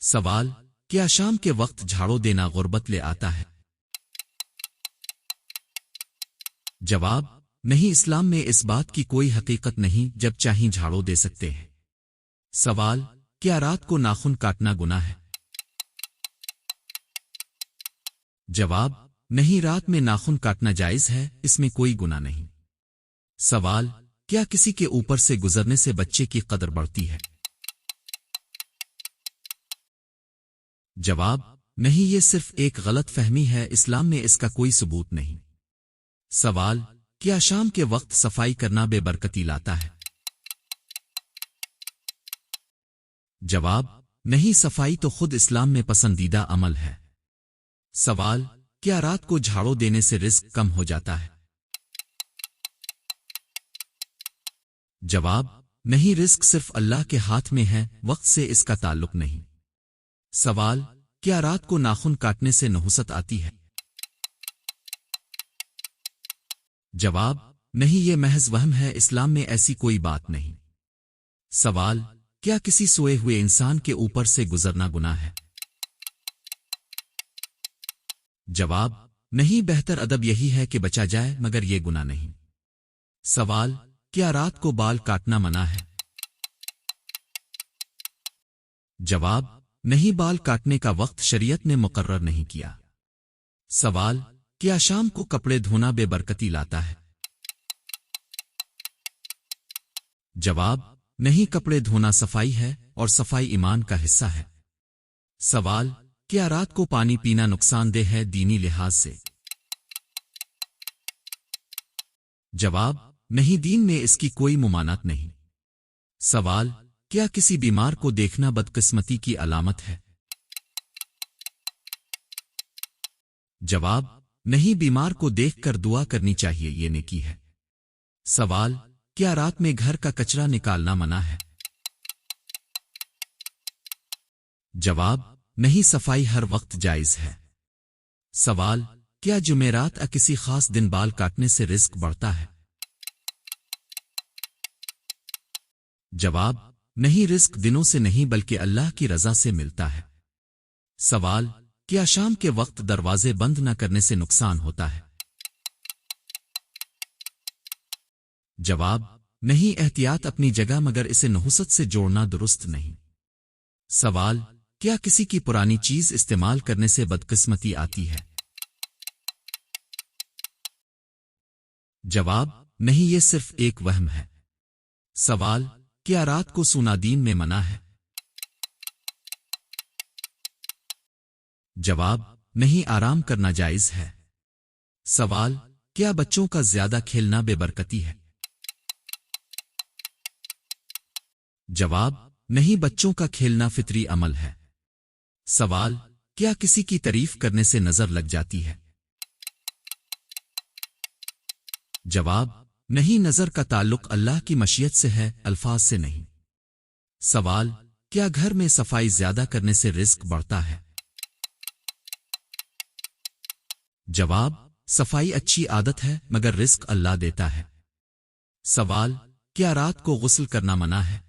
سوال: کیا شام کے وقت جھاڑو دینا غربت لے آتا ہے؟ جواب: نہیں، اسلام میں اس بات کی کوئی حقیقت نہیں، جب چاہیں جھاڑو دے سکتے ہیں۔ سوال: کیا رات کو ناخن کاٹنا گناہ ہے؟ جواب: نہیں، رات میں ناخن کاٹنا جائز ہے، اس میں کوئی گناہ نہیں۔ سوال: کیا کسی کے اوپر سے گزرنے سے بچے کی قدر بڑھتی ہے؟ جواب: نہیں، یہ صرف ایک غلط فہمی ہے، اسلام میں اس کا کوئی ثبوت نہیں۔ سوال: کیا شام کے وقت صفائی کرنا بے برکتی لاتا ہے؟ جواب: نہیں، صفائی تو خود اسلام میں پسندیدہ عمل ہے۔ سوال: کیا رات کو جھاڑو دینے سے رزق کم ہو جاتا ہے؟ جواب: نہیں، رزق صرف اللہ کے ہاتھ میں ہے، وقت سے اس کا تعلق نہیں۔ سوال: کیا رات کو ناخن کاٹنے سے نحوست آتی ہے؟ جواب: نہیں، یہ محض وہم ہے، اسلام میں ایسی کوئی بات نہیں۔ سوال: کیا کسی سوئے ہوئے انسان کے اوپر سے گزرنا گناہ ہے؟ جواب: نہیں، بہتر ادب یہی ہے کہ بچا جائے، مگر یہ گناہ نہیں۔ سوال: کیا رات کو بال کاٹنا منع ہے؟ جواب: نہیں، بال کاٹنے کا وقت شریعت نے مقرر نہیں کیا۔ سوال: کیا شام کو کپڑے دھونا بے برکتی لاتا ہے؟ جواب: نہیں، کپڑے دھونا صفائی ہے، اور صفائی ایمان کا حصہ ہے۔ سوال: کیا رات کو پانی پینا نقصان دہ ہے دینی لحاظ سے؟ جواب: نہیں، دین میں اس کی کوئی ممانعت نہیں۔ سوال: کیا کسی بیمار کو دیکھنا بدقسمتی کی علامت ہے؟ جواب: نہیں، بیمار کو دیکھ کر دعا کرنی چاہیے، یہ نیکی ہے۔ سوال: کیا رات میں گھر کا کچرا نکالنا منع ہے؟ جواب: نہیں، صفائی ہر وقت جائز ہے۔ سوال: کیا جمعرات کسی خاص دن بال کاٹنے سے رزق بڑھتا ہے؟ جواب: نہیں، رزق دنوں سے نہیں بلکہ اللہ کی رضا سے ملتا ہے۔ سوال: کیا شام کے وقت دروازے بند نہ کرنے سے نقصان ہوتا ہے؟ جواب: نہیں، احتیاط اپنی جگہ، مگر اسے نحوست سے جوڑنا درست نہیں۔ سوال: کیا کسی کی پرانی چیز استعمال کرنے سے بدقسمتی آتی ہے؟ جواب: نہیں، یہ صرف ایک وہم ہے۔ سوال: کیا رات کو سونا دین میں منع ہے؟ جواب: نہیں، آرام کرنا جائز ہے۔ سوال: کیا بچوں کا زیادہ کھیلنا بے برکتی ہے؟ جواب: نہیں، بچوں کا کھیلنا فطری عمل ہے۔ سوال: کیا کسی کی تعریف کرنے سے نظر لگ جاتی ہے؟ جواب: نہیں، نظر کا تعلق اللہ کی مشیت سے ہے، الفاظ سے نہیں۔ سوال: کیا گھر میں صفائی زیادہ کرنے سے رزق بڑھتا ہے؟ جواب: صفائی اچھی عادت ہے، مگر رزق اللہ دیتا ہے۔ سوال: کیا رات کو غسل کرنا منع ہے؟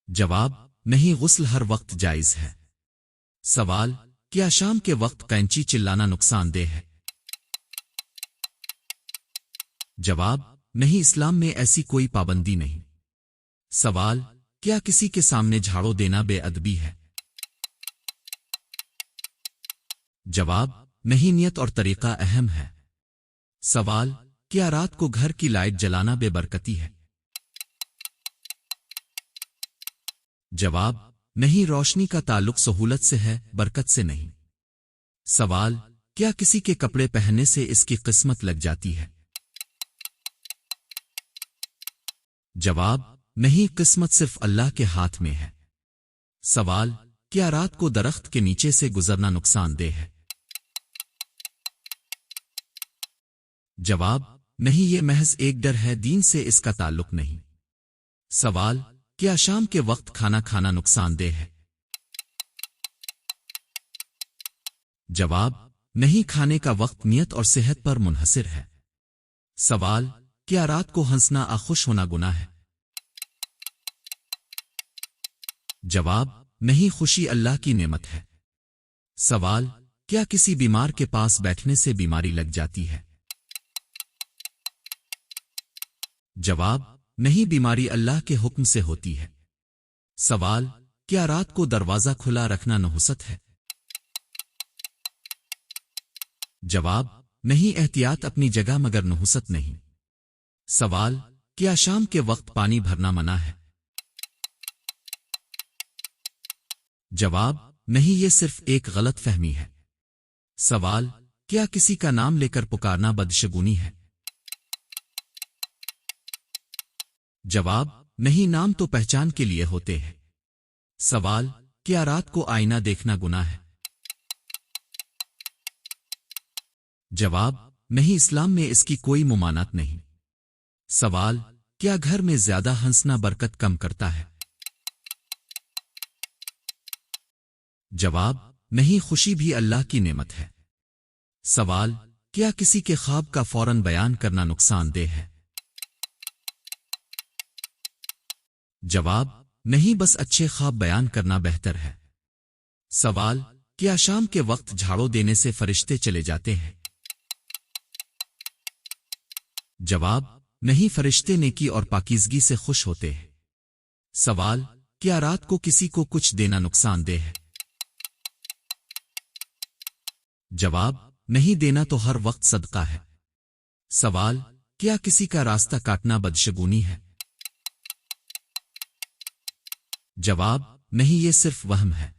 جواب: نہیں، غسل ہر وقت جائز ہے۔ سوال: کیا شام کے وقت کینچی چلانا نقصان دہ ہے؟ جواب: نہیں، اسلام میں ایسی کوئی پابندی نہیں۔ سوال: کیا کسی کے سامنے جھاڑو دینا بے ادبی ہے؟ جواب: نہیں، نیت اور طریقہ اہم ہے۔ سوال: کیا رات کو گھر کی لائٹ جلانا بے برکتی ہے؟ جواب: نہیں، روشنی کا تعلق سہولت سے ہے، برکت سے نہیں۔ سوال: کیا کسی کے کپڑے پہننے سے اس کی قسمت لگ جاتی ہے؟ جواب: نہیں، قسمت صرف اللہ کے ہاتھ میں ہے۔ سوال: کیا رات کو درخت کے نیچے سے گزرنا نقصان دہ ہے؟ جواب: نہیں، یہ محض ایک ڈر ہے، دین سے اس کا تعلق نہیں۔ سوال: کیا شام کے وقت کھانا کھانا نقصان دہ ہے؟ جواب: نہیں، کھانے کا وقت نیت اور صحت پر منحصر ہے۔ سوال: کیا رات کو ہنسنا خوش ہونا گناہ ہے؟ جواب نہیں، خوشی اللہ کی نعمت ہے۔ سوال کیا کسی بیمار کے پاس بیٹھنے سے بیماری لگ جاتی ہے؟ جواب نہیں، بیماری اللہ کے حکم سے ہوتی ہے۔ سوال کیا رات کو دروازہ کھلا رکھنا نحوست ہے؟ جواب نہیں، احتیاط اپنی جگہ مگر نحوست نہیں۔ سوال کیا شام کے وقت پانی بھرنا منع ہے؟ جواب نہیں، یہ صرف ایک غلط فہمی ہے۔ سوال کیا کسی کا نام لے کر پکارنا بدشگونی ہے؟ جواب نہیں، نام تو پہچان کے لیے ہوتے ہیں۔ سوال کیا رات کو آئینہ دیکھنا گناہ ہے؟ جواب نہیں، اسلام میں اس کی کوئی ممانعت نہیں۔ سوال کیا گھر میں زیادہ ہنسنا برکت کم کرتا ہے؟ جواب نہیں، خوشی بھی اللہ کی نعمت ہے۔ سوال کیا کسی کے خواب کا فوراً بیان کرنا نقصان دہ ہے؟ جواب نہیں، بس اچھے خواب بیان کرنا بہتر ہے۔ سوال کیا شام کے وقت جھاڑو دینے سے فرشتے چلے جاتے ہیں؟ جواب نہیں، فرشتے نیکی اور پاکیزگی سے خوش ہوتے ہیں۔ سوال کیا رات کو کسی کو کچھ دینا نقصان دہ ہے؟ جواب نہیں، دینا تو ہر وقت صدقہ ہے۔ سوال کیا کسی کا راستہ کاٹنا بدشگونی ہے؟ جواب نہیں، یہ صرف وہم ہے۔